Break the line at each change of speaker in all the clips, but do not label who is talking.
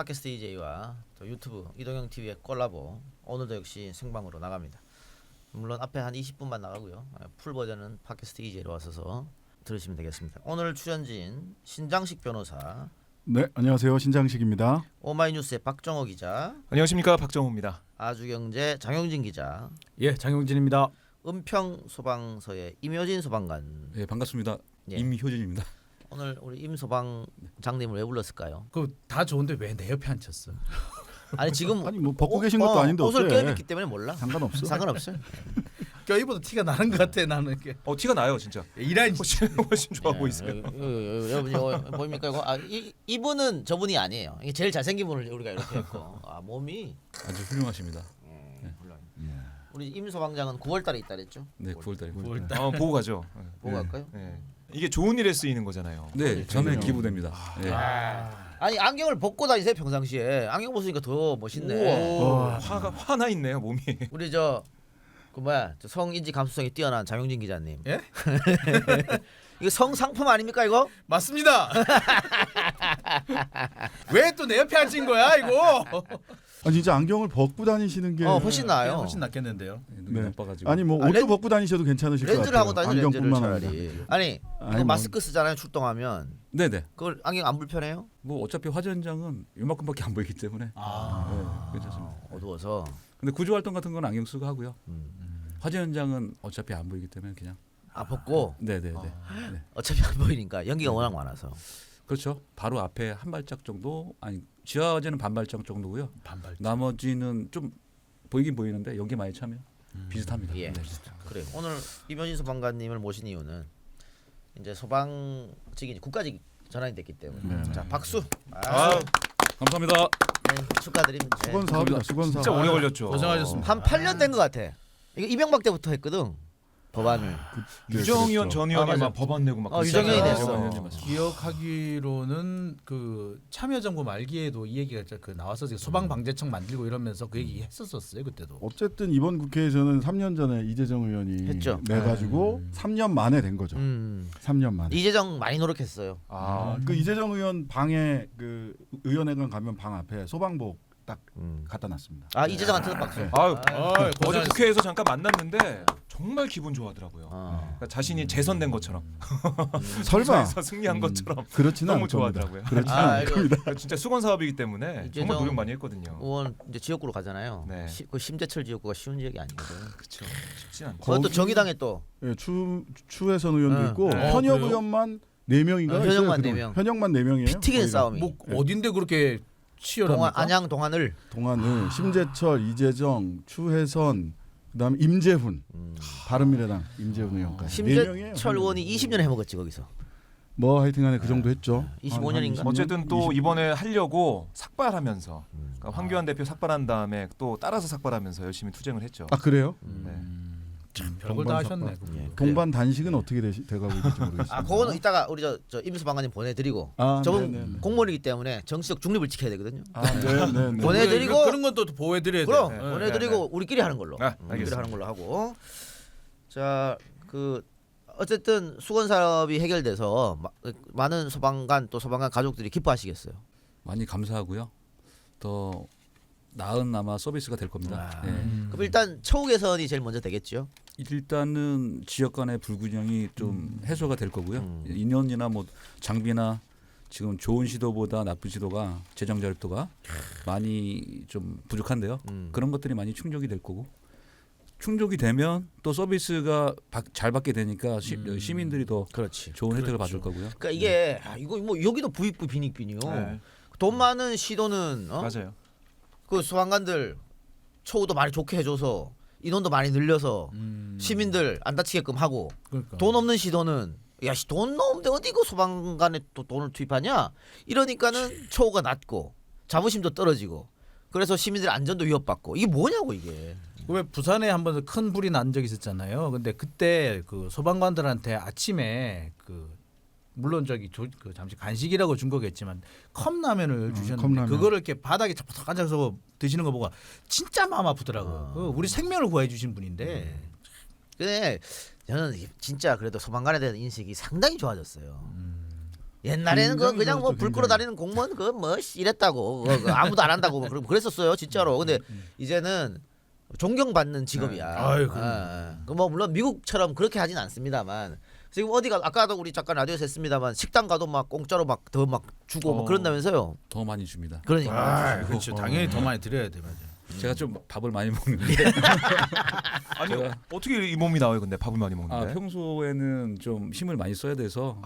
팟캐스트 DJ와 또 유튜브 이동형 TV의 콜라보 오늘도 역시 생방으로 나갑니다. 물론 앞에 한 20분만 나가고요. 풀 버전은 팟캐스트 DJ로 와서 들으시면 되겠습니다. 오늘 출연진 신장식 변호사,
네, 안녕하세요. 신장식입니다.
오마이뉴스의 박정호 기자,
안녕하십니까, 박정호입니다.
아주경제 장용진 기자,
예, 장용진입니다.
은평 소방서의 임효진 소방관.
네, 반갑습니다.
예.
임효진입니다.
오늘 우리 임 소방장님을 왜 불렀을까요?
그 다 좋은데 왜 내 옆에 앉혔어?
아니 지금
아니 뭐 벗고 계신 것도 아닌데
옷을
어때?
껴입기 때문에 몰라.
상관없어.
상관없어요.
껴입어도 티가 나는 것 같아 나는.
티가 나요, 진짜.
이란
훨씬 좋아 보이세요.
여러분 이거 보입니까 이거? 이분은 저분이 아니에요. 이게 제일 잘생긴 분을 우리가 이렇게 했고, 몸이
아주 훌륭하십니다.
우리 임 소방장은 9월달에 있다 그랬죠?
네, 9월달에.
보고 가죠.
보고 갈까요?
네. 이게 좋은 일에 쓰이는 거잖아요.
네, 저는 기부됩니다. 네.
아니 안경을 벗고 다니세요 평상시에. 안경 벗으니까 더 멋있네.
화나 있네요, 몸이.
우리 저 성인지 감수성이 뛰어난 장용진 기자님.
예?
이거 성 상품 아닙니까 이거?
맞습니다. 왜 또 내 옆에 앉힌 거야 이거?
아 진짜 안경을 벗고 다니시는 게
훨씬 나아요.
훨씬 낫겠는데요.
눈이
네.
나빠가지고.
아니 뭐
아,
옷도
렌-
벗고 다니셔도 괜찮으실 것
렌즈를
같아요.
하고 다니는 렌즈를
안경뿐만
차라리.
아니라.
아니
아니,
이거
뭐-
마스크 쓰잖아요 출동하면.
네네.
그걸 안경 안 불편해요?
뭐 어차피 화재 현장은 이만큼밖에 안 보이기 때문에 네, 괜찮습니다.
어두워서.
근데 구조 활동 같은 건 안경 쓰고 하고요. 화재 현장은 어차피 안 보이기 때문에 그냥.
벗고
네네네. 네.
어차피 안 보이니까 연기가 워낙 많아서.
그렇죠. 바로 앞에 한 발짝 정도, 아니 지하 화재는 반 발짝 정도고요.
반발.
나머지는 좀 보이긴 보이는데 연기 많이 차면 비슷합니다.
예.
네.
그래. 오늘 임효진 소방관님을 모신 이유는 이제 소방직이 국가직 전환이 됐기 때문에. 자 박수.
감사합니다.
네, 축하드립니다.
수건 사업이다. 수건 사업.
진짜 오래 걸렸죠.
고생하셨습니다.
한 8년 된 것 같아. 이거 이명박 때부터 했거든 법안을.
유정의원 전 의원이
맞아.
막 법안 내고 막.
유정의원이
그랬잖아요.
냈어.
기억하기로는 그 참여정부 말기에도 이 얘기가 그 나와서 소방방재청 만들고 이러면서 그 얘기 했었었어요 그때도.
어쨌든 이번 국회에서는 3년 전에 이재정 의원이
했죠.
내가지고 3년 만에 된 거죠. 3년 만에.
이재정 많이 노력했어요.
그 이재정 의원 방에 그 의원회관 가면 방 앞에 소방복 딱 갖다 놨습니다.
이재정한테도 박수.
어제 국회에서 잠깐 만났는데 정말 기분 좋아하더라고요. 그러니까 자신이 재선된 것처럼,
설마
선거에서 승리한 것처럼
그렇지는
너무
않을 겁니다.
좋아하더라고요.
그렇지는 않을
이거
겁니다.
진짜 수건 사업이기 때문에
이재정
정말 노력 많이 했거든요.
의원 이제 지역구로 가잖아요.
네.
그 심재철 지역구가 쉬운 지역이 아니거든.
그렇죠. 쉽지 않죠.
그것도
거기-
정의당에 또
예, 추혜선 의원도 있고 현역
그래요?
의원만 4명인가
현역만 4명.
현역만 4명이에요.
피 튀기는 싸움이.
뭐 어딘데 그렇게 치열합니까?
안양 동안을.
동안을 심재철, 이재정, 추혜선, 그다음에 임재훈, 바른미래당 임재훈 의원까지. 4명이에요.
심재철 의원이 20년 해먹었지 거기서.
뭐 하여튼간에 그 정도 했죠.
25년인가?
한 20년?
어쨌든 또
20년?
이번에 하려고 삭발하면서 그러니까 황교안 대표 삭발한 다음에 또 따라서 삭발하면서 열심히 투쟁을 했죠.
아 그래요?
네.
별걸 다 하셨네.
동반 단식은 어떻게 돼가고 있는지 모르겠어요.
그거는 이따가 우리 저 임수 방관님 보내드리고.
아,
저분
네네네.
공무원이기 때문에 정치적 중립을 지켜야 되거든요.
네네네.
보내드리고
그런 건 또 보호해드려야 돼.
그럼
네.
보내드리고 우리끼리 하는 걸로. 우리끼리
알겠습니다.
하는 걸로 하고. 자, 어쨌든 수건 사업이 해결돼서 많은 소방관 또 소방관 가족들이 기뻐하시겠어요.
많이 감사하고요. 더 나은 아마 서비스가 될 겁니다. 네.
그럼 일단 처우 개선이 제일 먼저 되겠죠.
일단은 지역 간의 불균형이 좀 해소가 될 거고요. 인원이나 뭐 장비나 지금 좋은 시도보다 나쁜 시도가 재정 절도가 많이 좀 부족한데요. 그런 것들이 많이 충족이 될 거고 충족이 되면 또 서비스가 잘 받게 되니까 시민들이 더
그렇지.
좋은 혜택을 받을 거고요.
그러니까 이게 이거 뭐 여기도 부익부 빈익빈이요.
네.
돈 많은 시도는
맞아요.
그 소방관들 처우도 많이 좋게 해줘서 인원도 많이 늘려서 시민들 안 다치게끔 하고
그러니까.
돈 없는 시도는 돈 없는데 어디 그 소방관에 또 돈을 투입하냐 이러니까는 처우가 낮고 자부심도 떨어지고 그래서 시민들 안전도 위협받고 이게 뭐냐고 이게.
왜 부산에 한번 큰 불이 난 적이 있었잖아요. 근데 그때 그 소방관들한테 아침에 물론 그 잠시 간식이라고 준 거겠지만 컵라면을 주셨는데
컵라면.
그거를 이렇게 바닥에 탁 앉아서 드시는 거 보고 진짜 마음 아프더라고요. 우리 생명을 구해 주신 분인데.
근데 저는 진짜 그래도 소방관에 대한 인식이 상당히 좋아졌어요. 옛날에는 그
굉장히
그냥 뭐
좋았죠,
불 끌어
굉장히.
다니는 공무원 그뭐 이랬다고 그거 아무도 안 한다고 뭐 그랬었어요 진짜로. 근데 이제는 존경받는 직업이야.
아유, 그럼요.
뭐 물론 미국처럼 그렇게 하진 않습니다만 지금 어디가 아까도 우리 잠깐 라디오에서 했습니다만 식당 가도 막 공짜로 막 더 막 주고 막 그런다면서요.
더 많이 줍니다.
그러니까
아, 그렇죠. 당연히 더 많이 드려야 돼, 맞아.
제가 좀 밥을 많이 먹는데
아니
제가-
어떻게 이 몸이 나와요? 근데 밥을 많이 먹는데.
평소에는 좀 힘을 많이 써야 돼서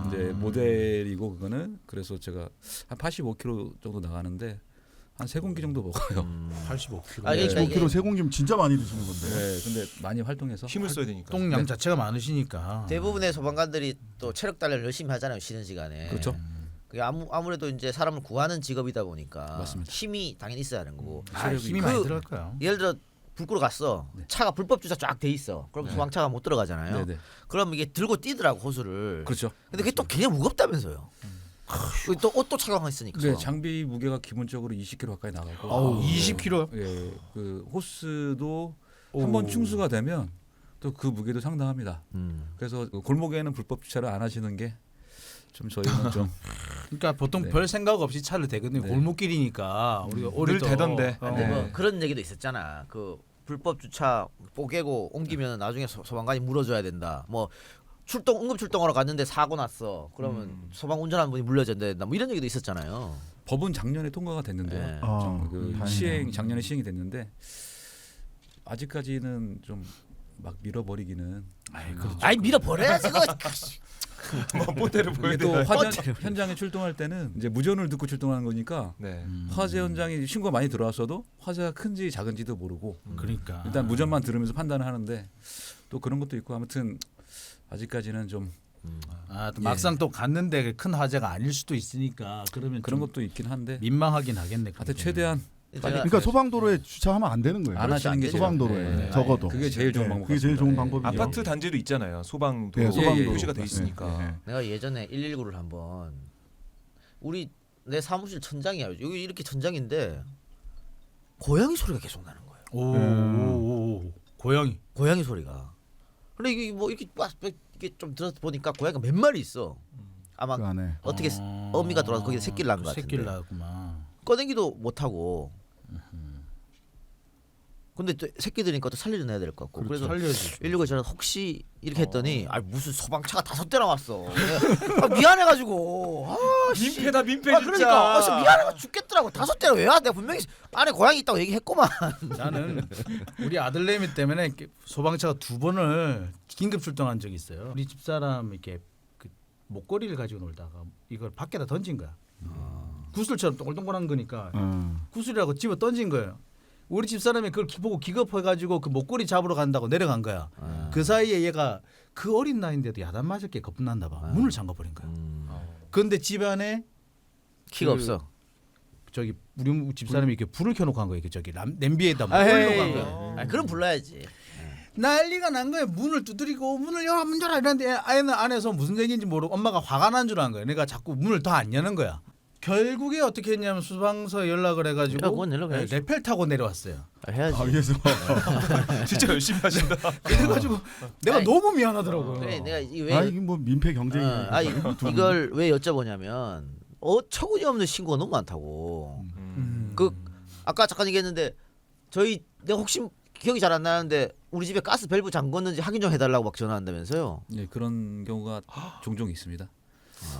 이제 모델이고 그거는 그래서 제가 한 85kg 정도 나가는데 한 3공기 정도 먹어요.
85kg.
아, 그러니까
5kg 세 공기면 진짜 많이 드시는 건데.
네, 근데 많이 활동해서
힘을 써야 되니까.
똥양 자체가 많으시니까.
대부분의 소방관들이 또 체력 단련을 열심히 하잖아요 쉬는 시간에.
그렇죠.
그게 아무래도 이제 사람을 구하는 직업이다 보니까
맞습니다.
힘이 당연히 있어야 하는 거고.
아, 힘이
그-
많이 들어갈 거야.
예를 들어 불 끄러 갔어. 차가 불법 주차 쫙 돼 있어. 그럼 소방차가 못 들어가잖아요.
네네.
그럼 이게 들고 뛰더라고 호수를.
그렇죠.
근데 그게 또 굉장히 무겁다면서요. 그리고 또 옷도 착용했으니까.
네, 장비 무게가 기본적으로 20kg 가까이 나가고.
어우, 20kg.
예, 그 호스도 한번 충수가 되면 또 그 무게도 상당합니다. 그래서 그 골목에는 불법 주차를 안 하시는 게 좀 저희는 좀
그러니까 보통
네.
별 생각 없이 차를 대거든요.
네.
골목길이니까 우리가
늘
오히려 더-
대던데.
근데
네.
뭐 그런 얘기도 있었잖아. 그 불법 주차 뽀개고 옮기면 나중에 소방관이 물어줘야 된다. 뭐 응급 출동하러 갔는데 사고 났어. 그러면 소방 운전하는 분이 물려줘야 된다. 뭐 이런 얘기도 있었잖아요.
법은 작년에 통과가 됐는데요.
네.
그
다행이네요.
작년에 시행이 됐는데 아직까지는 좀 막 밀어버리기는.
아이 밀어버려야지 그거.
뭐 모델을
이게
보여야
또
되나요?
현장에 출동할 때는 이제 무전을 듣고 출동하는 거니까
네.
화재 현장에 신고가 많이 들어왔어도 화재가 큰지 작은지도 모르고
그러니까
일단 무전만 들으면서 판단을 하는데 또 그런 것도 있고 아무튼 아직까지는 좀
아, 또 막상 또 갔는데 큰 화재가 아닐 수도 있으니까 그러면
그런
좀
것도 있긴 한데
민망하긴 하겠네.
하여튼 최대한
제가
그러니까 소방도로에 주차하면 안 되는 거예요.
안 하시는 게
소방도로에
네.
적어도.
그게 제일 좋은
네,
방법
그게 제일 좋은
같습니다.
방법이죠.
아파트 단지도 있잖아요. 소방도
네,
소방도.
표시가 돼
네,
있으니까.
네, 네.
내가 예전에 119를 한번 우리 내 사무실 천장이야. 여기 이렇게 천장인데 고양이 소리가 계속 나는 거예요.
오, 고양이.
고양이 소리가. 근데 이게 뭐 이렇게 이게 좀 들어서 보니까 고양이가 몇 마리 있어. 아마
그 안에.
어떻게 어미가 들어와서 거기서 새끼를 낳은 것 같은데.
새끼를 낳았구만.
꺼내기도 못 하고. 근데 또 새끼들이니까 또 살리려 내야 될 것 같고. 그래서
살려야지.
119에 저는 혹시 이렇게 했더니 아 무슨 소방차가 5대나 왔어. 내가 미안해가지고. 아, 씨.
민폐다 민폐
아,
진짜.
그러니까 그래서 미안해가 죽겠더라고. 5대를 왜 와? 내가 분명히 안에 고양이 있다고 얘기했구만.
나는 우리 아들내미 때문에 이렇게 소방차가 2번을 긴급 출동한 적이 있어요. 우리 집사람 이렇게 그 목걸이를 가지고 놀다가 이걸 밖에다 던진 거야. 구슬처럼 동글동글한 거니까 구슬이라고 집어 던진 거예요. 우리 집사람이 그걸 보고 기겁해가지고 그 목걸이 잡으러 간다고 내려간 거야. 그 사이에 얘가 그 어린 나이인데도 야단 맞을 게 겁났나 봐. 문을 잠가버린 거야. 그런데 집안에
키가
그
없어.
저기 우리 집사람이 이렇게 불을 켜놓고 한 거예요. 이렇게 저기 냄비에다 물
에이.
올려고 한 거야.
아, 그럼 불러야지.
난리가 난 거예요. 문을 두드리고 문을 열어 문 열어 이랬는데 아이는 안에서 무슨 얘기인지 모르고 엄마가 화가 난 줄 안 거예요. 내가 자꾸 문을 더 안 여는 거야. 결국에 어떻게 했냐면 소방서에 연락을 해가지고
그건 연락해야지.
레펠 타고 내려왔어요.
해야지.
아, 그래서
진짜 열심히 하신다.
그래가지고 내가
아니,
너무 미안하더라고요.
그래 내가 왜
아 이게 뭐 민폐 경쟁이.
이걸 왜 여쭤보냐면 어처구니 없는 신고가 너무 많다고. 그 아까 잠깐 얘기했는데 내가 혹시 기억이 잘 안 나는데 우리 집에 가스 밸브 잠궜는지 확인 좀 해달라고 막 전화한다면서요.
네, 그런 경우가 종종 있습니다.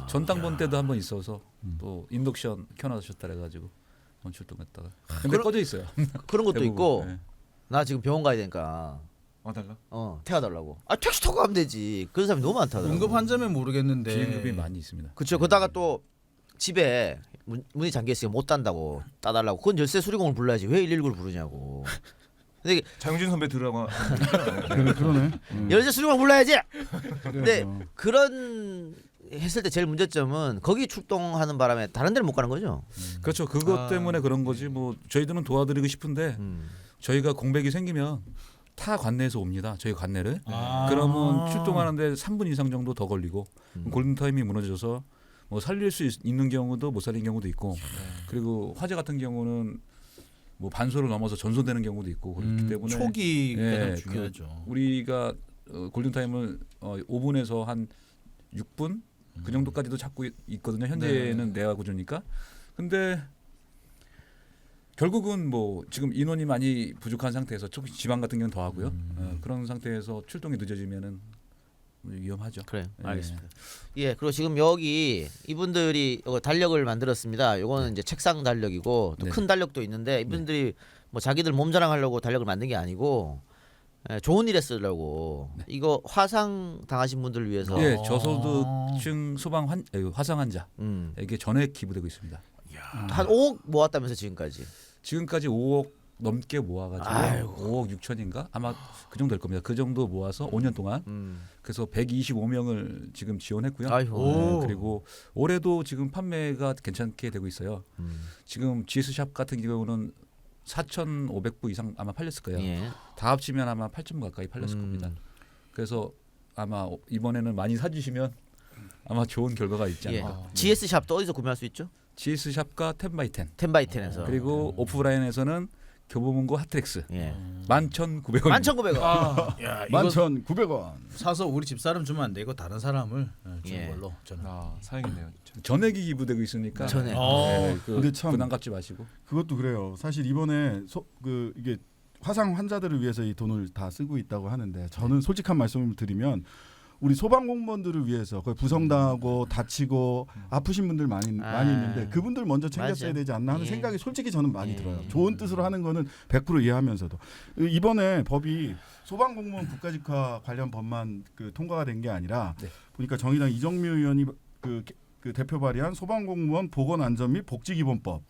전당번 때도 한번 있어서 또 인덕션 켜놔주셨다 그래가지고 한번 출동했다가 근데
그럼-
꺼져 있어요.
그런 것도
대부분.
있고
네.
나 지금 병원 가야 되니까
와달라.
태워달라고. 아 택시 타고 가면 되지. 그런 사람이 너무 많다더라고.
응급 환자면 모르겠는데
비응급이 많이 있습니다.
그렇죠. 그러다가 또 집에 문이 잠겨 있으니까 못 딴다고 따달라고. 그건 열쇠 수리공을 불러야지. 왜 119를 부르냐고. 근데
장윤진 선배 들으라고.
그러네.
열쇠 수리공을 불러야지. 근데
그래서.
그런 했을 때 제일 문제점은 거기 출동하는 바람에 다른 데를 못 가는 거죠.
그렇죠. 그것 때문에 그런 거지. 뭐 저희들은 도와드리고 싶은데 저희가 공백이 생기면 타 관내에서 옵니다. 저희 관내를. 그러면 출동하는데 3분 이상 정도 더 걸리고 골든 타임이 무너져서 뭐 살릴 수 있는 경우도 못 살린 경우도 있고 그리고 화재 같은 경우는 뭐 반소를 넘어서 전소되는 경우도 있고 그렇기 때문에
초기가
예,
중요하죠.
우리가 골든 타임을 5분에서 한 6분 그 정도까지도 잡고 있거든요. 현재는 내가 구조니까. 근데 결국은 뭐 지금 인원이 많이 부족한 상태에서 특히 지방 같은 경우는 더 하고요. 그런 상태에서 출동이 늦어지면은 위험하죠.
그래요.
예.
알겠습니다. 예, 그리고 지금 여기 이분들이 달력을 만들었습니다. 요거는 이제 책상 달력이고 또
네.
큰 달력도 있는데 이분들이 뭐 자기들 몸 자랑하려고 달력을 만든 게 아니고 좋은 일에 쓰려고 이거 화상 당하신 분들을 위해서
예, 저소득층 화상 환자에게
음,
전액 기부되고 있습니다.
한 5억 모았다면서 지금까지.
지금까지 5억 넘게 모아가지고
아이고.
5억 6천인가 아마 그 정도 될 겁니다. 그 정도 모아서 5년 동안 그래서 125명을 지금 지원했고요.
아이고.
오.
그리고 올해도 지금 판매가 괜찮게 되고 있어요. 지금 GS샵 같은 경우는 4,500부 이상 아마 팔렸을 거예요.
예.
다 합치면 아마 8,000부 가까이 팔렸을 겁니다. 그래서 아마 이번에는 많이 사주시면 아마 좋은 결과가 있지
예.
않을까.
GS 샵도 어디서 구매할 수 있죠?
GS샵과 10x10
10x10에서.
그리고 오프라인에서는 교보문고 핫트렉스
예.
11,900원.
11,900원.
아, 야, 이거
11,900원.
사서 우리 집사람 주면 안 돼. 이거 다른 사람을 주는
예.
걸로 저는.
아, 사양이네요. 진짜.
전액이 기부되고 있으니까
전액.
근데 참-
부담 갖지 마시고.
그것도 그래요. 사실 이번에 이게 화상 환자들을 위해서 이 돈을 다 쓰고 있다고 하는데 저는 솔직한 말씀을 드리면 우리 소방공무원들을 위해서 거의 부상당하고 다치고 아프신 분들 많이 있는데 그분들 먼저 챙겼어야
맞아요.
되지 않나 하는
예.
생각이 솔직히 저는 많이
예.
들어요. 좋은 뜻으로 하는 거는 100% 이해하면서도 이번에 법이 소방공무원 국가직화 관련 법만 통과가 된 게 아니라
네.
보니까 정의당 이정미 의원이 그 대표 발의한 소방공무원 보건안전 및 복지기본법.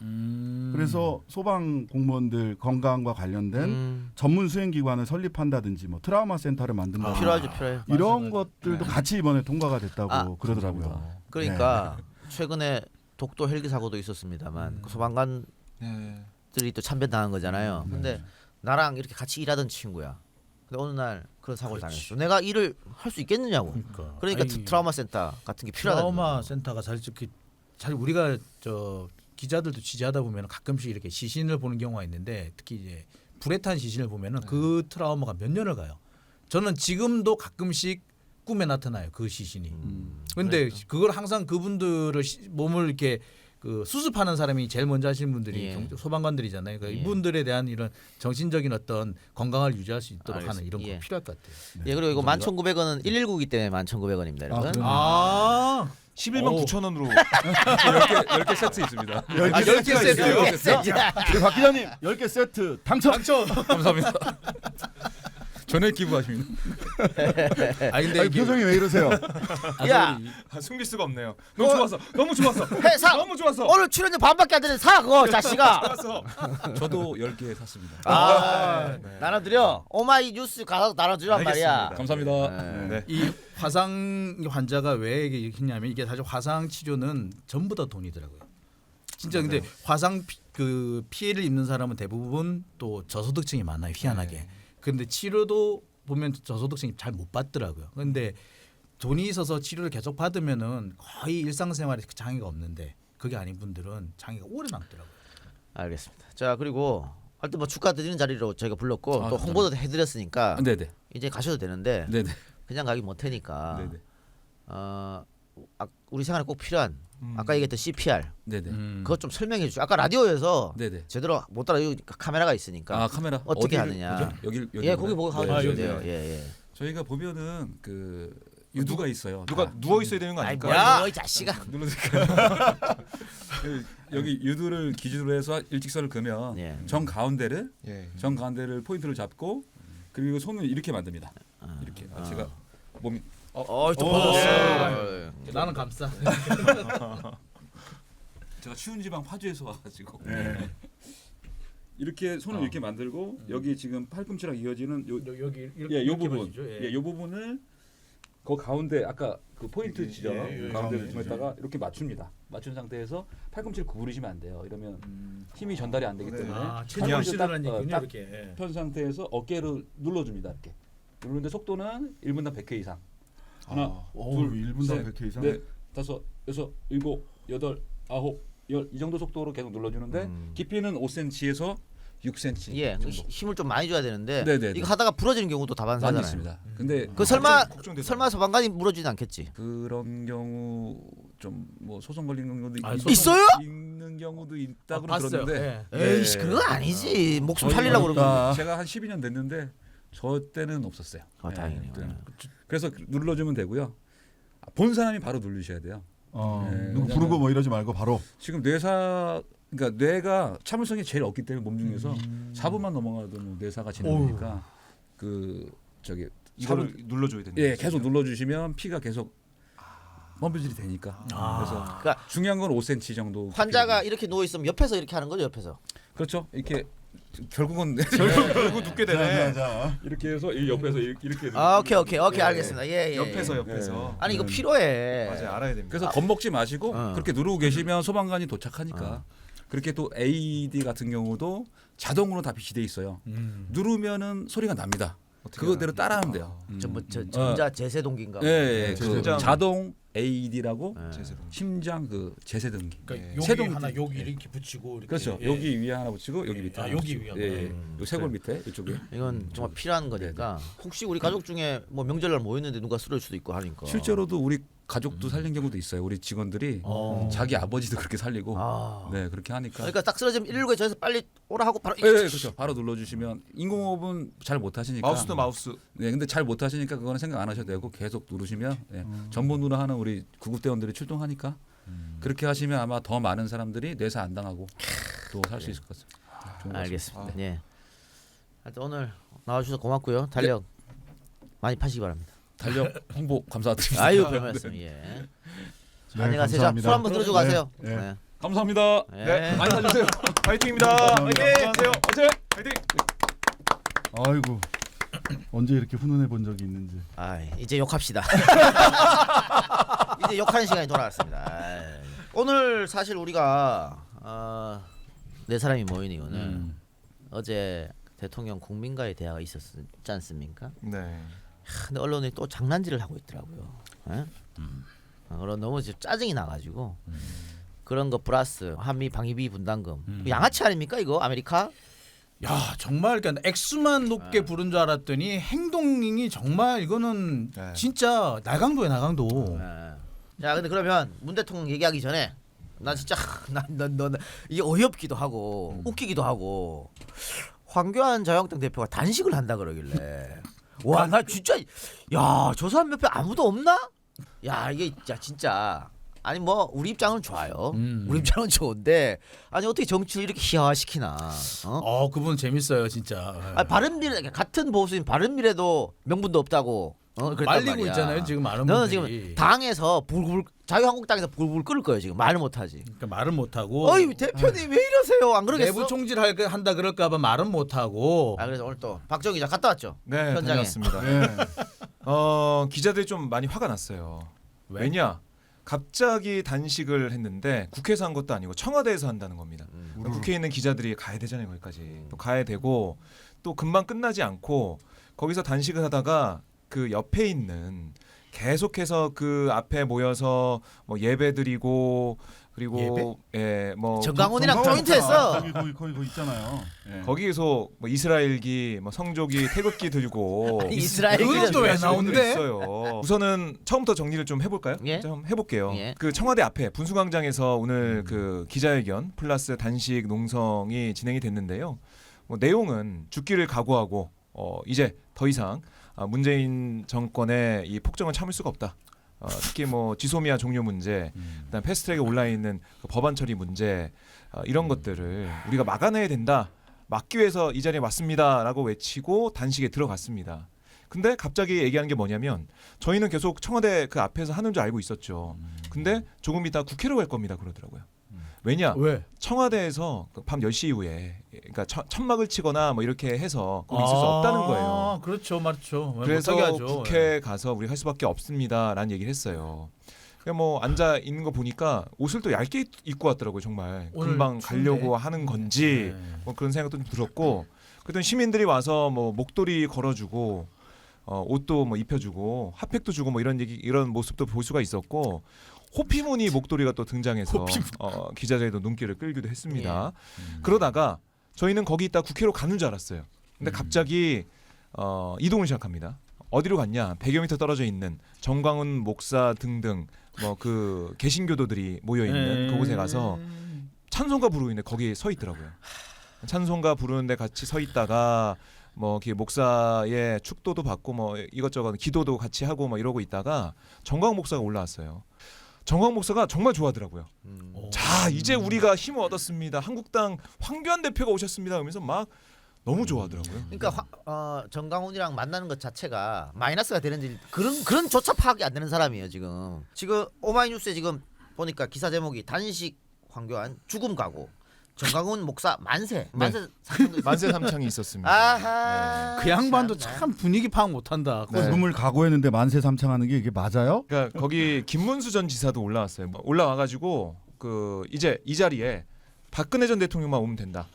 그래서 소방 공무원들 건강과 관련된 전문 수행기관을 설립한다든지 뭐 트라우마 센터를 만든다든지
필요하죠, 필요해요.
이런
맞아요.
것들도 같이 이번에 통과가 됐다고
아,
그러더라고요.
그러니까 최근에 독도 헬기 사고도 있었습니다만 그 소방관들이
네.
또 참변당한 거잖아요. 근데 나랑 이렇게 같이 일하던 친구야. 근데 어느 날 그런 사고를 당했어. 내가 일을 할 수 있겠느냐고. 그러니까
아니,
트라우마 센터 같은 게 필요하다.
트라우마 센터가 사실 우리가 저 기자들도 취재하다 보면 가끔씩 이렇게 시신을 보는 경우가 있는데 특히 이제 불에 탄 시신을 보면은 그 트라우마가 몇 년을 가요. 저는 지금도 가끔씩 꿈에 나타나요 그 시신이. 근데 그걸 항상 그분들을 몸을 이렇게 그 수습하는 사람이 제일 먼저 하시는 분들이
예.
소방관들이잖아요. 그러니까
예.
이분들에 대한 이런 정신적인 어떤 건강을 유지할 수 있도록 하는 이런 거
예.
필요할 것 같아요.
예, 그리고 이거 11,900원은 119이기 때문에 11,900원입니다, 여러분.
그러네.
아,
11만
오.
9천 원으로
10개 세트 있습니다.
아, 10개 세트.
네, 박 기자님 10개 세트 당첨.
감사합니다. 전액 기부하십니다.
아 근데
아니,
이게
표정이 왜 이러세요?
야,
숨길 수가 없네요. 너무 좋았어. 너무 좋았어.
사.
너무 좋았어.
오늘 출연료 반밖에 안 되는 사 그거 자식아.
좋았어.
저도 10개 샀습니다.
나눠드려. 오마이 뉴스 가서 나눠주란 말이야.
알겠습니다.
감사합니다.
네.
이 화상 환자가 왜 이게 이게 사실 화상 치료는 전부 다 돈이더라고요. 진짜 근데 화상 그 피해를 입는 사람은 대부분 또 저소득층이 많아요. 희한하게. 그런데 치료도 보면 저소득층이 잘 못 받더라고요. 그런데 돈이 있어서 치료를 계속 받으면은 거의 일상생활에 장애가 없는데 그게 아닌 분들은 장애가 오래 남더라고요.
알겠습니다. 자, 그리고 하여튼 뭐 축하드리는 자리로 저희가 불렀고
아,
또 홍보도 해드렸으니까
네네.
이제 가셔도 되는데
네네.
그냥 가기 못하니까
네네.
우리 생활에 꼭 필요한 아까 얘기했던 CPR
네네.
그것 좀 설명해 주죠. 아까 라디오에서
네네.
제대로 못 따라 여기 카메라가 있으니까
아 카메라
어떻게
어디를
하느냐.
보죠? 여기
예, 거기 보고
네.
가주시면
여기.
돼요. 예, 예.
저희가 보면은 그 유두가 있어요.
누가 누워 있어야 되는 거
아이
아닐까?
뭐야 이 자식아.
눌러드릴까요? 여기 유두를 기준으로 해서 일직선을 그으면
예.
정 가운데를
예.
포인트를 잡고 그리고 손을 이렇게 만듭니다. 이렇게 제가 몸이
또
오.
벗었어.
나는 감싸.
제가 추운 지방 파주에서 와가지고
네.
이렇게 손을 이렇게 만들고 여기 지금 팔꿈치랑 이어지는
여기
요
이렇게
부분,
봐주죠. 예.
요 부분을 그 가운데 아까 그 포인트 지점 가운데
가운데
부분에다가 이렇게 맞춥니다. 맞춘 상태에서 팔꿈치를 구부리시면 안 돼요. 이러면 힘이 전달이 안 되기 때문에
아, 체중을
팔꿈치를 딱,
실으라는 얘기군요.
딱
이렇게. 예.
편 상태에서 어깨를 눌러줍니다. 이렇게 누르는데 속도는 1분당 100회 이상. 하나, 둘,
1분당
셋,
100회 이상.
넷, 다섯, 여섯, 일곱, 여덟, 아홉, 열 이 정도 속도로 계속 눌러주는데 깊이는 5cm에서 6cm
예,
정도.
힘을 좀 많이 줘야 되는데
네네네.
이거 하다가 부러지는 경우도
많이
다반사잖아요.
있습니다. 근데
그 설마
걱정되잖아요.
설마 소방관이 물어주진 않겠지?
그런 경우 좀 뭐 소송 걸리는 경우도
아,
있-
있어요?
있는 경우도 있다고
봤어요.
들었는데
예.
에이씨 그건 아니지. 목숨
저희
살리려고
어렵다.
그러고.
제가 한 12년 됐는데 저 때는 없었어요.
아, 다행이네요.
네. 그래서 눌러주면 되고요. 본 사람이 바로 누르셔야 돼요. 네,
누구 부르고 뭐 이러지 말고 바로.
지금 그러니까 뇌가 참을성이 제일 없기 때문에 몸 중에서 4분만 넘어가도 뭐 뇌사가 진행되니까 그 저기
이거를 눌러줘야 되는
예
거죠.
계속 눌러주시면 피가 계속 멈춰질이 되니까. 그래서
그러니까
중요한 건 5cm 정도.
환자가 이렇게 누워 있으면 옆에서 이렇게 하는 거죠, 옆에서.
그렇죠. 이렇게 결국은
결국 눕게 되네.
자.
이렇게 해서 이 옆에서 이렇게.
아, 오케이 알겠습니다. 예.
옆에서.
아니 이거 필요해.
맞아요, 알아야 됩니다.
그래서 겁먹지 마시고
어.
그렇게 누르고 계시면 소방관이 도착하니까. 그렇게 또 AED 같은 경우도 자동으로 다 비치돼 있어요. 누르면은 소리가 납니다. 그거대로 따라하면 돼요.
저 전자 제세동기인가?
예, 그
심장.
자동 AED라고
예.
제세동.
심장 그 제세등기.
그러니까
예.
여기
세동
하나
예.
여기 이렇게 붙이고 이렇게.
그렇죠.
예.
여기 위에 하나 붙이고 여기 밑에.
아,
하나
여기
붙이고.
위에
예, 예.
음.
요 쇄골 밑에 이쪽에.
이건 정말 필요한 거니까 혹시 우리 가족 중에 뭐 명절날 모였는데 누가 쓰러질 수도 있고 하니까.
실제로도 우리 가족도 살린 경우도 있어요. 우리 직원들이
어.
자기 아버지도 그렇게 살리고.
아.
네, 그렇게 하니까.
그러니까 딱 쓰러지면 119에 저에서 빨리 오라 하고 바로
예, 예, 그렇죠. 바로 눌러주시면 인공호흡은 잘 못하시니까.
마우스도 마우스.
네, 근데 잘 못하시니까 그거는 생각 안 하셔도 되고 계속 누르시면 예, 전문으로 하는 우리 구급대원들이 출동하니까 그렇게 하시면 아마 더 많은 사람들이 뇌사 안 당하고 또 살 수 있을 것 같습니다. 좋은 것 같습니다.
알겠습니다. 예. 하여튼 오늘 나와주셔서 고맙고요. 달력 많이 파시기 바랍니다.
달력 홍보 감사드립니다.
아유 별 말씀. 예.
네,
안녕히 가세요.
감사합니다.
손 한번 들어주고
네,
가세요.
네.
네.
감사합니다.
예.
네, 많이 사주세요. 파이팅입니다.
감사합니다.
파이팅. 하세요. 파이팅.
아이고 언제 이렇게 훈훈해 본 적이 있는지.
아, 이제 욕합시다. 이제 욕하는 시간이 돌아왔습니다. 아이. 오늘 사실 우리가 네 사람이 모인 이유는 어제 대통령 국민과의 대화가 있었지 않습니까?
네.
근데 언론이 또 장난질을 하고 있더라고요. 예? 언론 너무 지금 짜증이 나가지고 그런 거 플러스 한미 방위비 분담금 양아치 아닙니까 이거 아메리카?
야 정말 그러니까 액수만 높게 부른 줄 알았더니 행동이 정말 이거는
네.
진짜 날강도야 날강도.
예. 자 근데 그러면 문 대통령 얘기하기 전에 나 진짜 너 이게 어이없기도 하고 웃기기도 하고 황교안 자유한국당 대표가 단식을 한다 그러길래 와 나 진짜 야 저 사람 옆에 아무도 없나? 야 이게 진짜 아니 뭐 우리 입장은 좋아요. 우리 입장은 좋은데 아니 어떻게 정치를 이렇게 희화화시키나? 어?
그분 재밌어요 진짜.
아니, 바른미래 같은 보수인 바른미래도 명분도 없다고 그랬단
말리고
말이야.
있잖아요 지금 많은
너는
분들이.
지금 당에서 불불 자유한국당에서 불불 끓을 거예요 지금 말을 못하지.
그러니까 말을 못하고.
어이 대표님 왜 이러세요? 안 그러겠어?
내부 총질 한다 그럴까봐 말은 못하고.
아 그래서 오늘 또 박정 기자 갔다 왔죠.
네,
현장에.
다녀왔습니다. 기자들이 좀 많이 화가 났어요.
왜?
왜냐? 갑자기 단식을 했는데 국회에서 한 것도 아니고 청와대에서 한다는 겁니다. 그러니까 국회에 있는 기자들이 가야 되잖아요, 거기까지. 또 가야 되고 또 금방 끝나지 않고 거기서 단식을 하다가 그 옆에 있는 계속해서 그 앞에 모여서 뭐 예배드리고 그리고 뭐
정강훈이랑 조인트했어.
거기 있잖아요. 예.
거기에서 뭐 이스라엘기, 뭐 성조기, 태극기 들고
이스라엘
그건 또 왜 나온대?
있어요. 우선은 처음부터 정리를 좀 해볼까요?
예.
좀 해볼게요.
예.
그 청와대 앞에 분수광장에서 오늘 그 기자회견 플러스 단식 농성이 진행이 됐는데요. 뭐 내용은 죽기를 각오하고 이제 더 이상 문재인 정권의 이 폭정을 참을 수가 없다. 특히 뭐 지소미아 종료 문제, 그다음 패스트트랙에 올라 있는 그 법안 처리 문제 이런 것들을 우리가 막아내야 된다. 막기 위해서 이 자리에 왔습니다라고 외치고 단식에 들어갔습니다. 근데 갑자기 얘기하는 게 뭐냐면 저희는 계속 청와대 그 앞에서 하는 줄 알고 있었죠. 근데 조금 이따 국회로 갈 겁니다 그러더라고요. 왜냐?
왜?
청와대에서 밤 10시 이후에 그러니까 천막을 치거나 뭐 이렇게 해서 거기 있을 수 없다는 거예요.
그렇죠, 맞죠.
그래서
못하게 하죠.
국회에 가서 우리가 할 수밖에 없습니다라는 얘기를 했어요. 그냥 뭐 앉아 있는 거 보니까 옷을 또 얇게 입고 왔더라고요. 정말
오늘
금방
춥네.
가려고 하는 건지
네.
뭐 그런 생각도 좀 들었고, 그랬더니 시민들이 와서 뭐 목도리 걸어주고 옷도 뭐 입혀주고 핫팩도 주고 뭐 이런 모습도 볼 수가 있었고. 호피무늬 목도리가 또 등장해서 기자들도 눈길을 끌기도 했습니다. 그러다가 저희는 거기 있다 국회로 가는 줄 알았어요. 근데 갑자기 이동을 시작합니다. 어디로 갔냐? 100여 미터 떨어져 있는 정광훈 목사 등등 뭐 그 개신교도들이 모여 있는 그곳에 가서 찬송가 부르고 있는데 거기에 서 있더라고요. 찬송가 부르는데 같이 서 있다가 뭐 목사의 축도도 받고 뭐 이것저것 기도도 같이 하고 뭐 이러고 있다가 정광훈 목사가 올라왔어요. 정광훈 목사가 정말 좋아하더라고요. 자, 이제 우리가 힘을 얻었습니다. 한국당 황교안 대표가 오셨습니다. 하면서 막 너무 좋아하더라고요.
그러니까 정강훈이랑 만나는 것 자체가 마이너스가 되는지 그런 조차 파악이 안 되는 사람이에요 지금. 지금 오마이뉴스에 지금 보니까 기사 제목이 단식 황교안 죽음 각오. 정강훈 목사 만세
만세 삼창이 있었습니다.
아하.
그 양반도
참나.
참 분위기 파악 못한다.
네.
죽음을 각오했는데 만세 삼창하는 게 이게 맞아요?
그러니까 거기 김문수 전 지사도 올라왔어요. 올라와가지고 그 이제 이 자리에 박근혜 전 대통령만 오면 된다.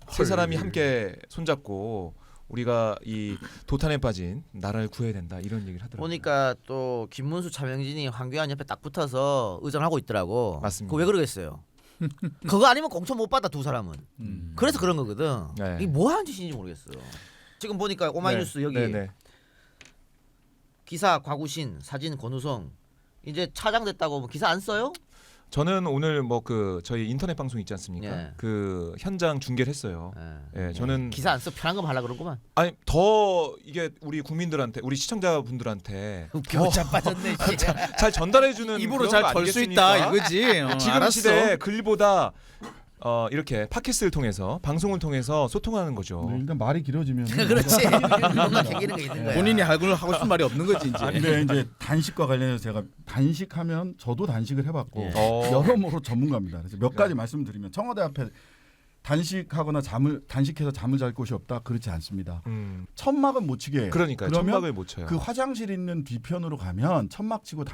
세 사람이 함께 손잡고 우리가 이 도탄에 빠진 나라를 구해야 된다 이런 얘기를 하더라고요.
보니까 또 김문수 차명진이 황교안 옆에 딱 붙어서 의전하고 있더라고.
맞습니다.
그거 왜 그러겠어요? 그거 아니면 공천 못 받아 두 사람은. 그래서 그런 거거든.
네.
이게 뭐 하는 짓인지 모르겠어. 지금 보니까 오마이뉴스
네.
여기
네네.
기사 곽우신 사진 권우성 이제 차장됐다고 뭐 기사 안 써요?
저는 오늘 뭐 그 저희 인터넷 방송 있지 않습니까?
예.
그 현장 중계를 했어요. 예, 저는
기사 안 써 편한 거 하려 그런구만.
아니 더 이게 우리 국민들한테 우리 시청자분들한테
겨자 빠졌네.
잘 전달해주는
입으로
그런
잘
거
털 수
아니겠습니까?
있다 이거지.
지금
알았어.
시대에 글보다 이렇게 팟캐스트를 통해서 방송을 통해서 소통하는 거죠.
네, 일단 말이 길어지면
그렇지. 뭔가 개기는 게 있는 거야.
본인이 하고 싶은 말이 없는 거지 이제.
근데 이제 단식과 관련해서 제가 단식하면 저도 단식을 해봤고
예.
여러모로 전문가입니다. 그래서 몇 가지 말씀드리면 청와대 앞에 단식하거나 단식해서 잠을 잘 곳이 없다 그렇지 않습니다. 천막은 못 치게 해요.
그러니까요.
그러면
천막을 못 쳐요.
그 화장실 있는 뒤편으로 가면 천막 치고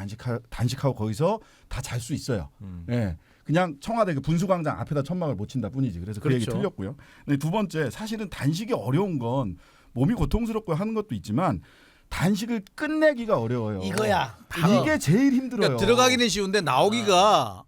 단식하고 거기서 다 잘 수 있어요. 예. 그냥 청와대 그 분수광장 앞에다 천막을 못 친다 뿐이지. 그래서 그 얘기
그렇죠.
틀렸고요. 네, 두 번째 사실은 단식이 어려운 건 몸이 고통스럽고 하는 것도 있지만 단식을 끝내기가 어려워요.
이거야.
이게 제일 힘들어요.
그러니까 들어가기는 쉬운데 나오기가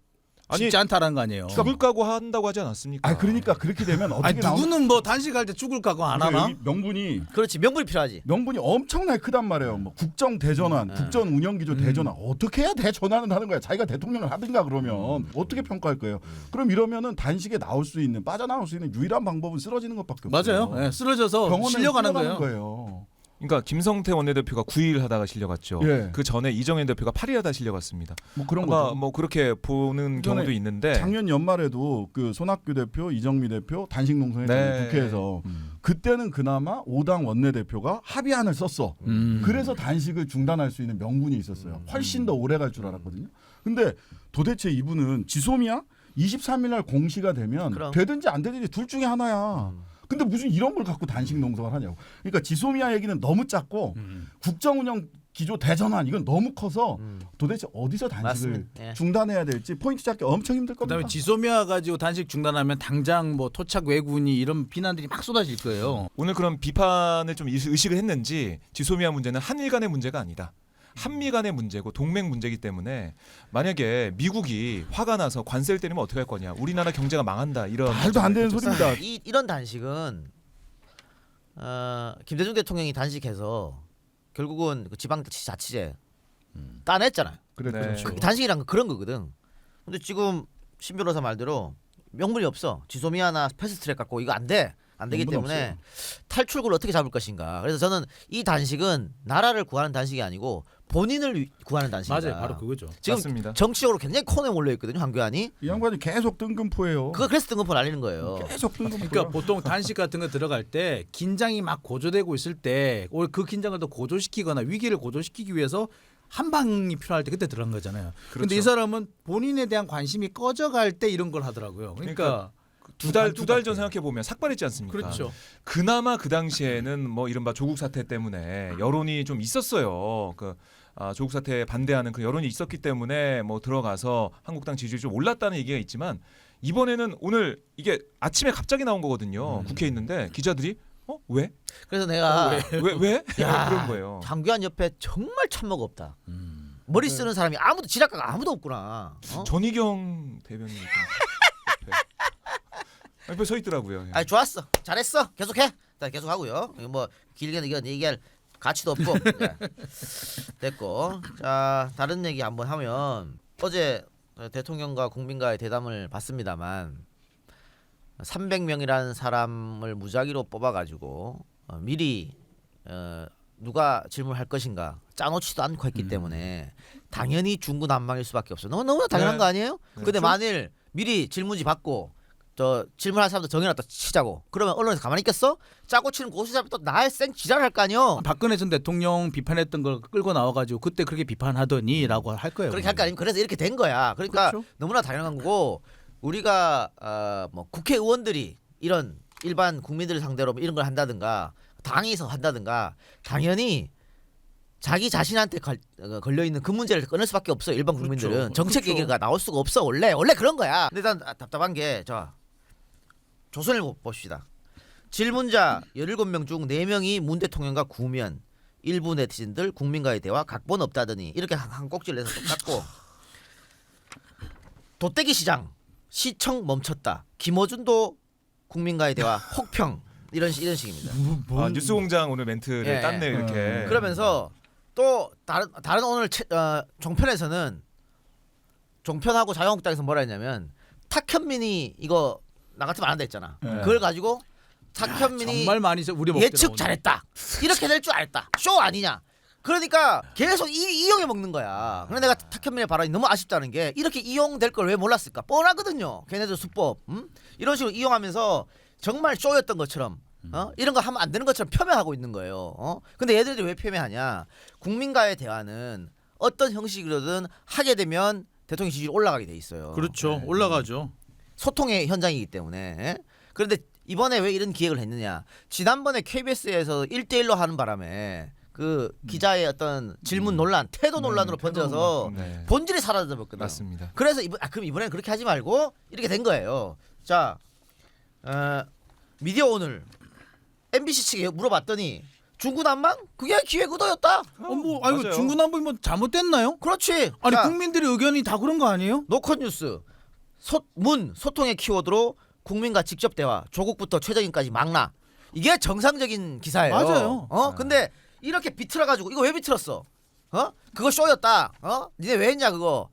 아니,
쉽지 않다는 거 아니에요.
죽을 각오 한다고 하지 않았습니까?
아 그러니까 그렇게 되면 어떻게
아니 누구는 뭐 단식할 때 죽을 각오 안 하나?
여기 명분이
그렇지 명분이 필요하지.
엄청나게 크단 말이에요. 뭐 국정 대전환, 국정 운영 기조 대전환 어떻게 해야 대전환을 하는 거야? 자기가 대통령을 하든가 그러면 어떻게 평가할 거예요? 그럼 이러면은 단식에 나올 수 있는 빠져나올 수 있는 유일한 방법은 쓰러지는 것밖에 없어요.
맞아요. 예, 쓰러져서
병원에
실려가는
끌려가는
거예요.
그러니까 김성태 원내대표가 9일 하다가 실려갔죠.
예.
그 전에 이정현 대표가 8일 하다 실려갔습니다.
뭐 그런
아마
거죠.
뭐 그렇게 보는
전에
경우도 있는데
작년 연말에도 그 손학규 대표, 이정미 대표 단식 농성했잖아요.
네.
국회에서 그때는 그나마 5당 원내대표가 합의안을 썼어. 그래서 단식을 중단할 수 있는 명분이 있었어요. 훨씬 더 오래 갈 줄 알았거든요. 근데 도대체 이분은 지소미아 23일 날 공시가 되면
그럼.
되든지 안 되든지 둘 중에 하나야. 근데 무슨 이런 걸 갖고 단식 농성을 하냐고. 그러니까 지소미아 얘기는 너무 작고 국정운영 기조 대전환 이건 너무 커서 도대체 어디서 단식을
맞습니다. 예.
중단해야 될지 포인트 잡기 엄청 힘들 겁니다.
그다음에 지소미아 가지고 단식 중단하면 당장 뭐 토착 왜군이 이런 비난들이 막 쏟아질 거예요.
오늘 그런 비판을 좀 의식을 했는지 지소미아 문제는 한일 간의 문제가 아니다. 한미 간의 문제고 동맹 문제이기 때문에 만약에 미국이 화가 나서 관세를 때리면 어떻게 할 거냐. 우리나라 경제가 망한다. 이런
말도 안 되는 소리입니다.
이런 단식은 김대중 대통령이 단식해서 결국은 그 지방자치제 따냈잖아요.
그래,
네.
그렇죠.
단식이란 건 그런 거거든. 근데 지금 신 변호사 말대로 명분이 없어. 지소미아나 패스트트랙 갖고 이거 안 돼. 안 되기
명분
때문에 탈출구를 어떻게 잡을 것인가. 그래서 저는 이 단식은 나라를 구하는 단식이 아니고 본인을 구하는 단식이다.
맞아요, 바로 그거죠.
지금
맞습니다.
정치적으로 굉장히 코너에 몰려 있거든요, 황교안이.
이 양반이 계속 뜬금포예요.
그거 그래서 등급을 날리는 거예요.
계속 뜬금포.
그러니까 보통 단식 같은 거 들어갈 때 긴장이 막 고조되고 있을 때 그 긴장을 더 고조시키거나 위기를 고조시키기 위해서 한 방이 필요할 때 그때 들어간 거잖아요. 그런데 이 사람은 본인에 대한 관심이 꺼져갈 때 이런 걸 하더라고요. 그러니까
두 달 전 생각해 보면 삭발했지 않습니까?
그렇죠.
그나마 그 당시에는 뭐 이른바 조국 사태 때문에 여론이 좀 있었어요. 조국 사태에 반대하는 그 여론이 있었기 때문에 뭐 들어가서 한국당 지지율이 좀 올랐다는 얘기가 있지만 이번에는 오늘 이게 아침에 갑자기 나온 거거든요. 국회에 있는데 기자들이 왜?
그래서 내가
왜?
야,
그런 거예요.
황교안 옆에 정말 참모가 없다. 머리 쓰는 사람이 아무도 지략가가 아무도 없구나.
전희경 대변인. 옆에 서 있더라고요. 예.
아 좋았어, 잘했어, 계속해. 자, 계속하고요. 이거 뭐 길게 이건 얘기할 가치도 없고 네. 됐고. 자, 다른 얘기 한번 하면 어제 대통령과 국민과의 대담을 봤습니다만 300명이라는 사람을 무작위로 뽑아가지고 미리 누가 질문할 것인가 짜놓지도 않고 했기 때문에 당연히 중구난방일 수밖에 없어. 너무나 당연한
네.
거 아니에요?
네.
근데 만일 미리 질문지 받고 저 질문할 사람도 정해놨다 치자고 그러면 언론에서 가만히 있겠어? 짜고 치는 고수잡이 또 나의 쌩 지랄할 거 아니요?
박근혜 전 대통령 비판했던 걸 끌고 나와가지고 그때 그렇게 비판하더니라고 할 거예요.
그렇게 할 거 아니면 그래서 이렇게 된 거야. 그러니까
그렇죠.
너무나 당연한 거고 우리가 뭐 국회의원들이 이런 일반 국민들을 상대로 뭐 이런 걸 한다든가 당에서 한다든가 당연히 자기 자신한테 걸려 있는 그 문제를 꺼낼 수밖에 없어요. 일반 국민들은
그렇죠.
정책
그렇죠.
얘기가 나올 수가 없어. 원래 그런 거야. 근데 난 답답한 게 자 조선일보 봅시다. 질문자 17명 중 4명이 문 대통령과 구면 일부 네티즌들 국민과의 대화 각본 없다더니 이렇게 한 꼭지를 내서 똑같고 도떼기 시장 시청 멈췄다. 김어준도 국민과의 대화 혹평 이런 식입니다.
아, 뉴스공장 오늘 멘트를
예.
땄네 이렇게.
그러면서 또 다른 오늘 종편에서는 종편하고 자유한국당에서 뭐라 했냐면 탁현민이 이거 나 같으면 안 한다 했잖아.
네.
그걸 가지고 탁현민이
정말 많이 우리 먹더라,
예측
오늘.
잘했다. 이렇게 될 줄 알았다. 쇼 아니냐. 그러니까 계속 이용해 먹는 거야. 그런데 내가 탁현민의 발언이 너무 아쉽다는 게 이렇게 이용될 걸 왜 몰랐을까? 뻔하거든요. 걔네들 수법. 이런 식으로 이용하면서 정말 쇼였던 것처럼 이런 거 하면 안 되는 것처럼 폄훼하고 있는 거예요. 근데 얘들이 왜 폄훼하냐? 국민과의 대화는 어떤 형식으로든 하게 되면 대통령 지지율이 올라가게 돼 있어요.
그렇죠.
네.
올라가죠.
소통의 현장이기 때문에. 그런데 이번에 왜 이런 기획을 했느냐? 지난번에 KBS에서 1대1로 하는 바람에 그 기자의 어떤 질문 논란, 태도 논란으로 번져서
네.
본질이 사라져버렸거든요.
맞습니다.
그래서 그럼 이번에는 그렇게 하지 말고 이렇게 된 거예요. 자, 미디어 오늘 MBC 측에 물어봤더니 중구난방? 그게 기획 의도였다.
아이고
맞아요.
중구난방이 뭐 잘못됐나요?
그렇지.
아니
자,
국민들의 의견이 다 그런 거 아니에요?
노컷뉴스 소통의 키워드로 국민과 직접 대화 조국부터 최저임금까지 막나 이게 정상적인 기사예요.
맞아요.
근데 이렇게 비틀어가지고 이거 왜 비틀었어? 그거 쇼였다. 니네 왜 했냐 그거.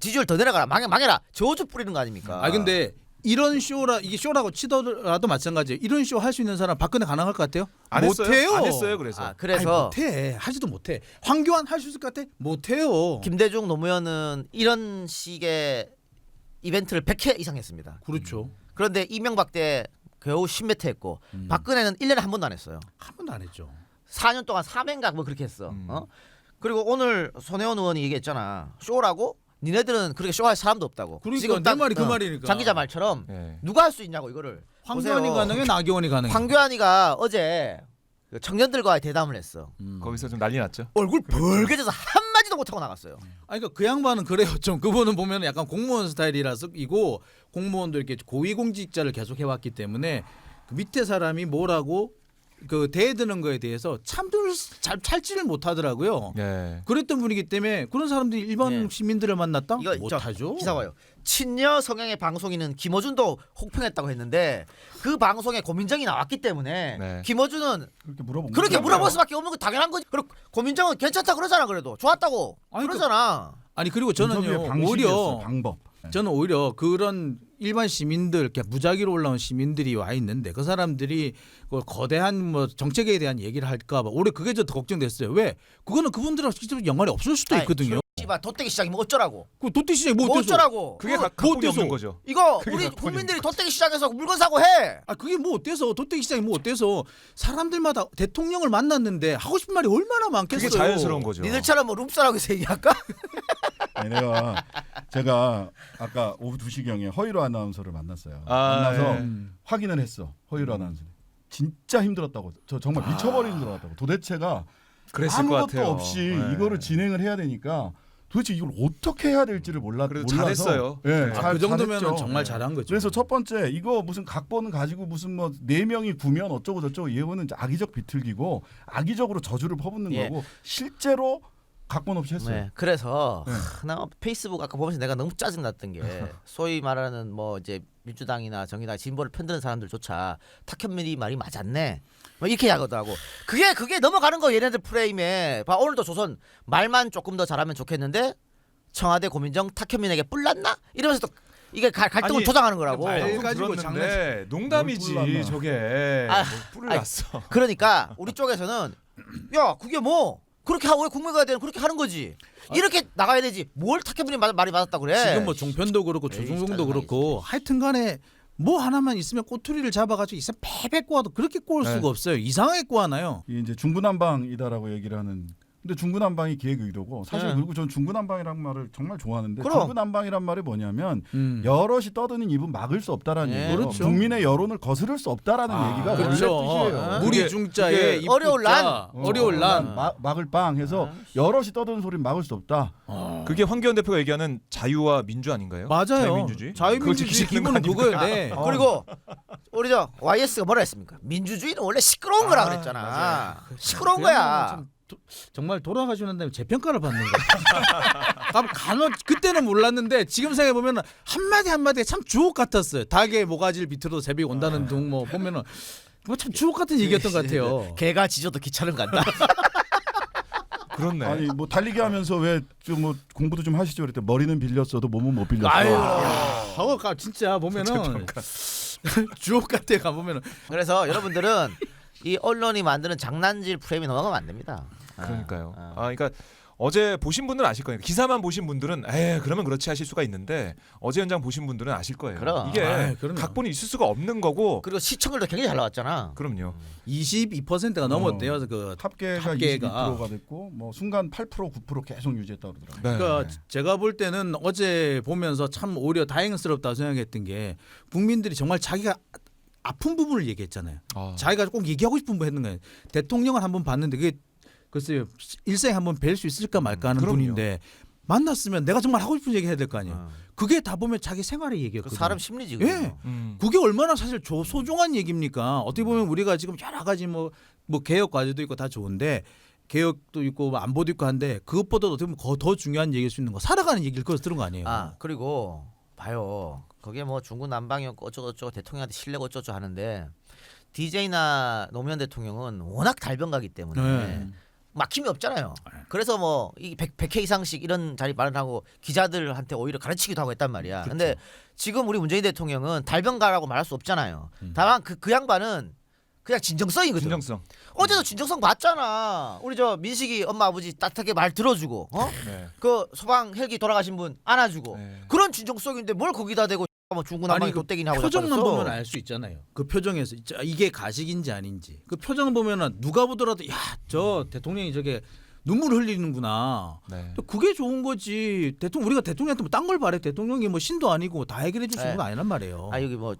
지지율 더 내려가라. 망해라. 저주 뿌리는 거 아닙니까?
근데 이런 이게 쇼라고 치더라도 마찬가지예요. 이런 쇼 할 수 있는 사람 박근혜 가능할 것 같아요?
안 했어요?
못해요.
안 했어요. 그래서.
그래서
못해. 하지도 못해. 황교안 할 수 있을 것 같아? 못해요.
김대중 노무현은 이런 식의 이벤트를 100회 이상 했습니다.
그렇죠.
그런데 이명박 때 겨우 10몇 회 했고 박근혜는 1년에 한 번도 안 했어요.
한 번도 안 했죠.
4년 동안 3회인가 뭐 그렇게 했어. 그리고 오늘 손혜원 의원이 얘기했잖아. 쇼라고? 니네들은 그렇게 쇼할 사람도 없다고.
그러니까 내 말이 그 말이니까.
장 기자 말처럼
네.
누가 할 수 있냐고 이거를.
황교안이
보세요.
가능해, 나경원이 가능해.
황교안이가 어제 그 청년들과의 대담을 했어.
거기서 좀 난리 났죠.
얼굴 벌개져서 한 마디도 못 하고 나갔어요.
그러니까 그 양반은 그래요. 좀 그분은 보면 약간 공무원 스타일이라서 이고 공무원도 이렇게 고위공직자를 계속 해왔기 때문에 그 밑에 사람이 뭐라고 그 대드는 거에 대해서 참들 잘 찰지를 못하더라고요.
네.
그랬던 분이기 때문에 그런 사람들이 일반
예.
시민들을 만났다?
이거
못하죠.
기사 봐요. 친여 성향의 방송인은 김어준도 혹평했다고 했는데 그 방송에 고민정이 나왔기 때문에
네.
김어준은
그렇게 물어본
그렇게
거죠.
물어볼 수밖에 없는 거 당연한 거지. 그리고 고민정은 괜찮다 그러잖아. 그래도 좋았다고
아니,
그러잖아.
아니 그리고
인터뷰의
저는요
방식이었어요,
오히려
방법. 네.
저는 오히려 그런 일반 시민들, 이렇게 무작위로 올라온 시민들이 와 있는데 그 사람들이 그 거대한 뭐 정책에 대한 얘기를 할까봐 올해 그게 더 걱정됐어요. 왜? 그거는 그분들하고 직접 연관이 없을 수도 있거든요.
씨발 도떼기 시장이 뭐 어쩌라고?
그 도티 시장이
뭐
뭐 어때서?
어쩌라고?
그게
뭐
각본이
어때서?
없는 거죠.
이거
그게
우리
각본이
국민들이 도떼기 시장에서 물건 사고 해.
그게 뭐 어때서? 도떼기 시장이 뭐 어때서? 사람들마다 대통령을 만났는데 하고 싶은 말이 얼마나 많겠어요.
그게 자연스러운 거죠.
니들처럼 뭐 룸사라고 얘기할까?
아니, 제가 아까 오후 2시경에 허이로 아나운서를 만났어요.
아,
만나서
예.
확인을 했어. 허이로 아나운서. 진짜 힘들었다고. 저 정말 미쳐버리는 줄 알았다고. 도대체가
그랬을 것
아무것도
같아요.
없이
네.
이거를 진행을 해야 되니까 도대체 이걸 어떻게 해야 될지를 몰라서
그래도 잘했어요.
예,
네.
잘-
그 정도면
잘했죠.
정말 잘한 거죠.
그래서 첫 번째 이거 무슨 각본은 가지고 무슨 뭐 4명이 구면 어쩌고 저쩌고 이거는 악의적 비틀기고 악의적으로 저주를 퍼붓는
예.
거고 실제로 각본 없이 했어요.
네, 그래서
네.
나 페이스북 아까 보면서 내가 너무 짜증 났던 게 소위 말하는 뭐 이제 민주당이나 정의당 진보를 편드는 사람들조차 탁현민이 말이 맞았네. 뭐 이렇게 하더라고. 그게 넘어가는 거 얘네들 프레임에. 봐 오늘도 조선 말만 조금 더 잘하면 좋겠는데 청와대 고민정 탁현민에게 뿔났나? 이러면서 또 이게 갈등을
아니,
조장하는 거라고.
말
방금
가지고
들었는데 농담이지
뭘 뿔났나.
저게
아,
뭐 뿔을
아니,
났어.
그러니까 우리 쪽에서는 야 그게 뭐 그렇게 하고 왜 국민과대는 그렇게 하는 거지. 이렇게 나가야 되지. 뭘 탁현민이 말이 맞았다 그래.
지금 뭐 종편도 그렇고
에이,
조중동도
짜증나게
그렇고 하여튼간에 뭐 하나만 있으면 꼬투리를 잡아가지고 있으면 패배 꼬아도 그렇게 꼬을
네.
수가 없어요. 이상하게 꼬아나요.
이게 이제 중구난방이다라고 얘기를 하는. 근데 중구난방이 기획 의도고 사실
네.
그리고 저는 중구난방이란 말을 정말 좋아하는데
그럼.
중구난방이란 말이 뭐냐면 여럿이 떠드는 입은 막을 수 없다라는
네,
얘기고
그렇죠.
국민의 여론을 거스를 수 없다라는 얘기가
그렇죠.
원래 뜻이에요.
어.
무리 중자에
그게
입구자,
어려울 난.
어려울 난.
막을 빵 해서 여럿이 떠드는 소리는 막을 수 없다.
그게 황교안 대표가 얘기하는 자유와 민주 아닌가요?
맞아요.
자유민주주의. 그걸
자유민주주의
지키는 거
기본은
아닙니까?
그거였네.
그리고 우리 저 YS가 뭐라 했습니까? 민주주의는 원래 시끄러운 거라 그랬잖아.
맞아요.
시끄러운
그야말로
거야.
참 정말 돌아가시는 다음에 재평가를 받는 거예요. 간혹 그때는 몰랐는데 지금 생각해 보면 한마디 한마디가 참 주옥 같았어요. 닭의 모가지를 비틀어도 새벽이 온다는 둥 뭐 보면은 뭐 참 주옥 같은 얘기였던 것 같아요.
개가 짖어도 기차는 간다.
그렇네.
아니 뭐 달리기 하면서 왜 좀 뭐 공부도 좀 하시죠 그랬더니 머리는 빌렸어도 몸은 못 빌렸어.
아유.
하고 진짜 보면은 주옥 같아 가 보면은
그래서 여러분들은 이 언론이 만드는 장난질 프레임이 넘어가면 안 됩니다.
그러니까요.
아.
그러니까 어제 보신 분들은 아실 거예요. 기사만 보신 분들은 그러면 그렇지 하실 수가 있는데 어제 현장 보신 분들은 아실 거예요.
그럼.
이게
그럼요.
각본이 있을 수가 없는 거고.
그리고 시청률도 굉장히 잘 나왔잖아.
그럼요.
22%가 넘었대요. 그
탑계가
탑계가.
22%가 됐고 뭐 순간 8% 9% 계속 유지했다고 그러더라고요.
네.
그러니까 제가 볼 때는 어제 보면서 참 오히려 다행스럽다 생각했던 게 국민들이 정말 자기가 아픈 부분을 얘기했잖아요.
아.
자기가 꼭 얘기하고 싶은 거 했는 거예요. 대통령을 한번 봤는데 그게 글쎄요 일생에 한번 뵐 수 있을까 말까 하는
그럼요.
분인데 만났으면 내가 정말 하고 싶은 얘기 해야 될 거 아니에요.
어.
그게 다 보면 자기 생활의
그
얘기였거든요.
사람 심리지.
예.
그거.
그게 얼마나 사실 소중한 얘기입니까? 어떻게 보면 우리가 지금 여러 가지 뭐 개혁 과제도 있고 다 좋은데 개혁도 있고 뭐 안보도 있고 한데 그것보다도 어떻게 보면 더 중요한 얘기일 수 있는 거 살아가는 얘기를 그래서 들은 거 아니에요.
아 그리고 봐요. 거기에 뭐 중구난방이었고 어쩌고저쩌고 대통령한테 실례고 어쩌고 하는데 DJ나 노무현 대통령은 워낙 달변가기 때문에
네.
막힘이 없잖아요. 그래서 뭐 이 100회 이상씩 이런 자리 마련하고 기자들한테 오히려 가르치기도 하고 했단 말이야. 근데 지금 우리 문재인 대통령은 달변가라고 말할 수 없잖아요. 다만 그 양반은 그냥 진정성이거든.
진정성.
어제도 진정성 봤잖아. 우리 저 민식이 엄마 아버지 따뜻하게 말 들어주고
네.
그 소방 헬기 돌아가신 분 안아주고
네.
그런 진정성인데 뭘 거기다 대고 뭐 중구난방이
아니, 그
돗대기니 하고
표정만
자빠졌어.
보면 알 수 있잖아요. 그 표정에서 이게 가식인지 아닌지 그 표정 보면은 누가 보더라도 야 저 대통령이 저게 눈물 흘리는구나.
네.
또 그게 좋은 거지. 우리가 대통령한테 뭐 딴 걸 바래. 대통령이 뭐 신도 아니고 다 해결해 줄 수 있는 건 아니란 말이에요.
아 여기 뭐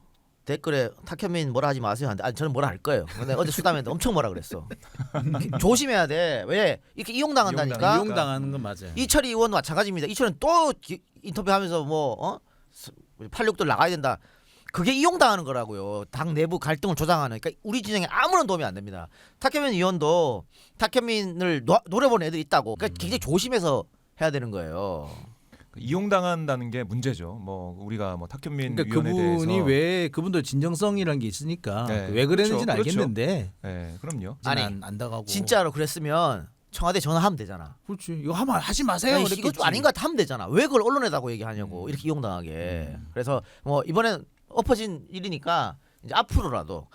댓글에 탁현민 뭐라 하지 마세요 하는데 아니 저는 뭐라 할 거예요. 근데 어제 수담했는데 엄청 뭐라 그랬어. 조심해야 돼. 왜 이렇게 이용당한다니까.
이용당하는 건 맞아요.
이철이 의원 마찬가지입니다. 이철은 또 인터뷰하면서 뭐 86도 나가야 된다. 그게 이용당하는 거라고요. 당 내부 갈등을 조장하는. 그러니까 우리 진영에 아무런 도움이 안 됩니다. 탁현민 의원도 탁현민을 노려보는 애들이 있다고. 그러니까 굉장히 조심해서 해야 되는 거예요.
이용당한다는 게 문제죠. 뭐 우리가 뭐 탁현민
그러니까
위원에
그분이
대해서
왜 그분도 진정성이라는 게 있으니까
네,
왜 그랬는지는
그렇죠, 그렇죠.
알겠는데
네, 그럼요.
아니,
안 당하고
진짜로 그랬으면 청와대 전화하면 되잖아.
그렇지 이거 하지 마세요.
아니,
그랬겠지.
이거 좀 아닌 것 같아 하면 되잖아. 왜 그걸 언론에다고 얘기하냐고. 이렇게 이용당하게. 그래서 뭐 이번엔 엎어진 일이니까 이제 앞으로라도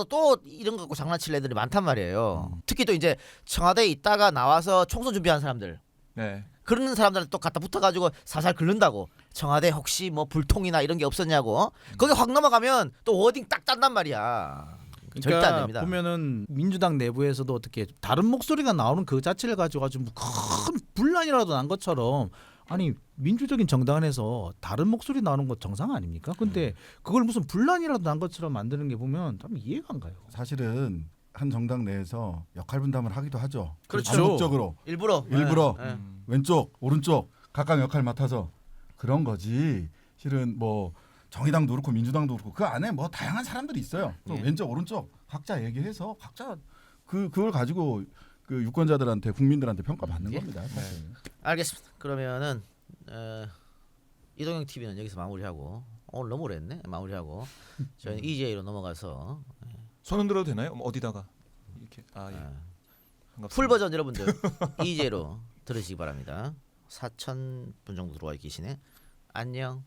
또 이런 거 갖고 장난칠 애들이 많단 말이에요. 특히 또 이제 청와대에 있다가 나와서 총선 준비한 사람들
네.
그런 사람들한테 또 갖다 붙어가지고 살살 긁는다고. 청와대 혹시 뭐 불통이나 이런 게 없었냐고. 거기 확 넘어가면 또 워딩 딱 짠단 말이야. 절대 안 됩니다.
보면은 민주당 내부에서도 어떻게 다른 목소리가 나오는 그 자체를 가지고 큰 분란이라도 난 것처럼 아니 민주적인 정당 안에서 다른 목소리 나오는 거 정상 아닙니까? 근데 그걸 무슨 분란이라도 난 것처럼 만드는 게 보면 참 이해가 안 가요.
사실은 한 정당 내에서 역할 분담을 하기도 하죠.
그렇죠.
암묵적으로
일부러.
일부러. 왼쪽 오른쪽 각각 역할 맡아서 그런 거지. 실은 뭐 정의당도 그렇고 민주당도 그렇고 그 안에 뭐 다양한 사람들이 있어요. 또
예.
왼쪽 오른쪽 각자 얘기해서 각자 그걸 가지고 그 유권자들한테 국민들한테 평가받는
예.
겁니다. 사실.
알겠습니다. 그러면은 이동형 TV는 여기서 마무리하고 오늘 너무 오래 했네. 마무리하고 저희는 EJ로 넘어가서
손 흔들어도 되나요? 어디다가 이렇게 예. 반갑습니다.
풀 버전 여러분들 EJ로 들으시기 바랍니다. 4,000분 정도 들어와 계시네. 안녕.